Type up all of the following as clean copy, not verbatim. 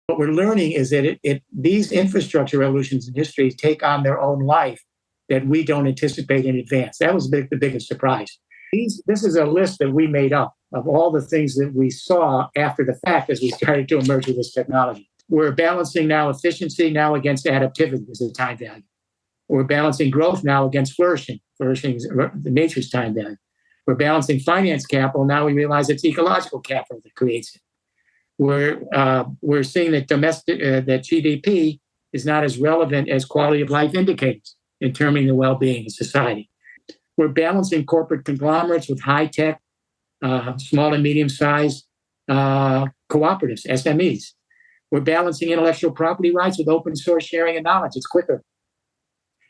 What we're learning is that these infrastructure revolutions in history take on their own life that we don't anticipate in advance. That was the biggest surprise. This is a list that we made up of all the things that we saw after the fact as we started to emerge with this technology. We're balancing now efficiency now against adaptivity as a time value. We're balancing growth now against flourishing. Flourishing is the nature's time value. We're balancing finance capital. Now we realize it's ecological capital that creates it. We're seeing that that GDP is not as relevant as quality of life indicators in determining the well-being of society. We're balancing corporate conglomerates with high-tech, small and medium-sized cooperatives, SMEs. We're balancing intellectual property rights with open source sharing of knowledge. It's quicker.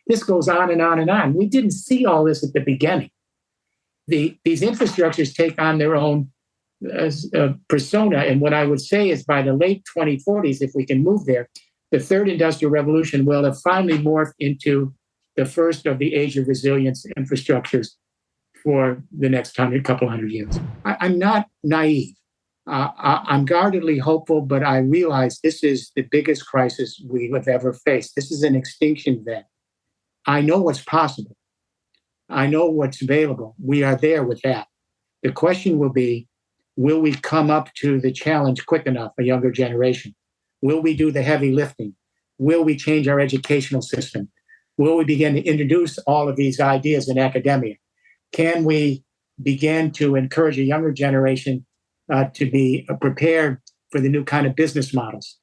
This goes on and on and on. We didn't see all this at the beginning. These infrastructures take on their own persona. And what I would say is by the late 2040s, if we can move there, the third industrial revolution will have finally morphed into the first of the age of resilience infrastructures for the next couple hundred years. I'm not naive. I'm guardedly hopeful, but I realize this is the biggest crisis we have ever faced. This is an extinction event. I know what's possible. I know what's available. We are there with that. The question will be, will we come up to the challenge quick enough, a younger generation? Will we do the heavy lifting? Will we change our educational system? Will we begin to introduce all of these ideas in academia? Can we begin to encourage a younger generation to be prepared for the new kind of business models